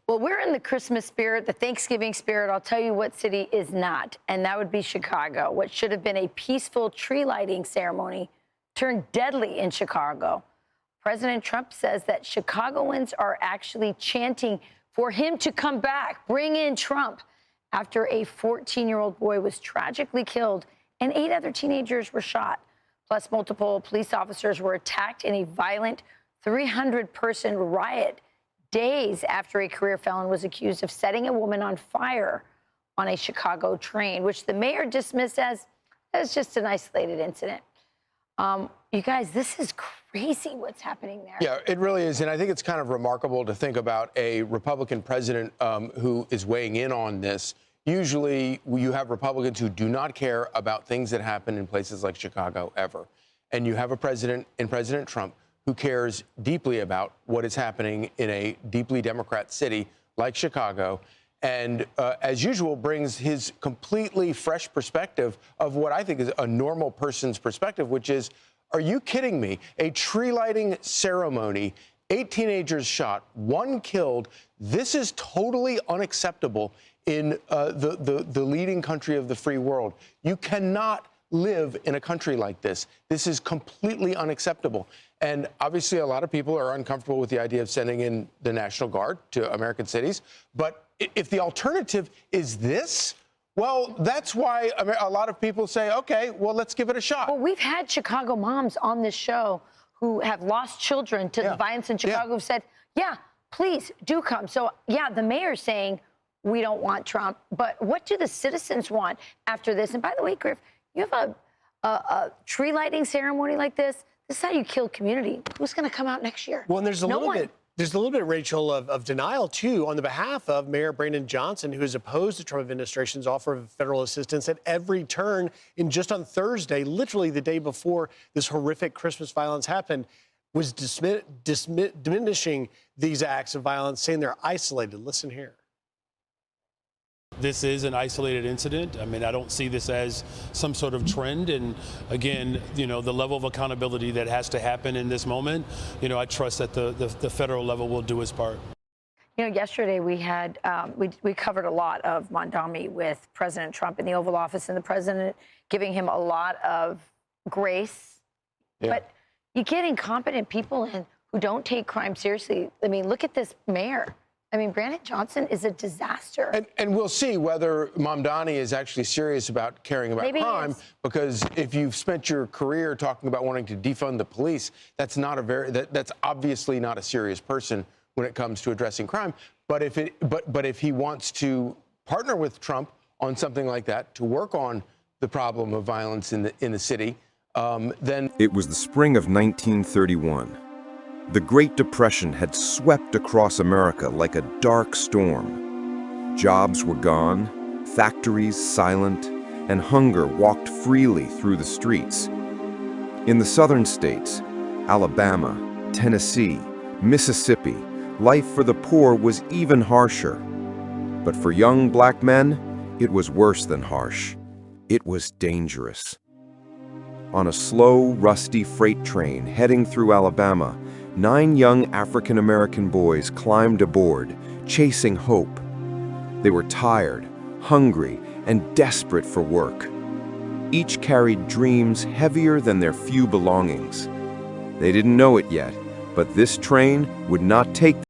Well, we're in the Christmas spirit, the Thanksgiving spirit. I'll tell you what city is not, and that would be Chicago. What should have been a peaceful tree lighting ceremony turned deadly in Chicago. President Trump says that Chicagoans are actually chanting for him to come back, bring in Trump, after a 14-year-old boy was tragically killed and 8 other teenagers were shot. Plus, multiple police officers were attacked in a violent 300-person riot days after a career felon was accused of setting a woman on fire on a Chicago train, which the mayor dismissed as just an isolated incident. You guys, this is crazy what's happening there. Yeah, it really is. And I think it's kind of remarkable to think about a Republican president who is weighing in on this. Usually you have Republicans who do not care about things that happen in places like Chicago ever. And you have a president in President Trump who cares deeply about what is happening in a deeply Democrat city like Chicago, and as usual, brings his completely fresh perspective of what I think is a normal person's perspective, which is, are you kidding me? A tree lighting ceremony, 8 teenagers shot, 1 killed. This is totally unacceptable in the leading country of the free world. You cannot live in a country like this. This is completely unacceptable. And obviously, a lot of people are uncomfortable with the idea of sending in the National Guard to American cities. But if the alternative is this, well, that's why a lot of people say, OK, well, let's give it a shot. Well, we've had Chicago moms on this show who have lost children to the violence in Chicago who've said, yeah, please do come. So, yeah, the mayor's saying we don't want Trump. But what do the citizens want after this? And by the way, Griff, you have a tree lighting ceremony like this. This is how you kill community. Who's going to come out next year? Well, and there's a little bit, Rachel, of denial, too, on the behalf of Mayor Brandon Johnson, who has opposed the Trump administration's offer of federal assistance at every turn. And just on Thursday, literally the day before this horrific Christmas violence happened, was diminishing these acts of violence, saying they're isolated. Listen here. This is an isolated incident. I mean, I don't see this as some sort of trend. And again, the level of accountability that has to happen in this moment, I trust that the federal level will do its part. Yesterday we had, we covered a lot of Mondami with President Trump in the Oval Office and the president giving him a lot of grace. Yeah. But you get incompetent people in who don't take crime seriously. I mean, look at this mayor. I mean, Brandon Johnson is a disaster. And we'll see whether Mamdani is actually serious about caring about crime, because if you've spent your career talking about wanting to defund the police, that's obviously not a serious person when it comes to addressing crime. But if he wants to partner with Trump on something like that to work on the problem of violence in the city, then it was the spring of 1931. The Great Depression had swept across America like a dark storm. Jobs were gone, factories silent, and hunger walked freely through the streets. In the southern states, Alabama, Tennessee, Mississippi, life for the poor was even harsher. But for young black men, it was worse than harsh. It was dangerous. On a slow, rusty freight train heading through Alabama, 9 young African-American boys climbed aboard, chasing hope. They were tired, hungry, and desperate for work. Each carried dreams heavier than their few belongings. They didn't know it yet, but this train would not take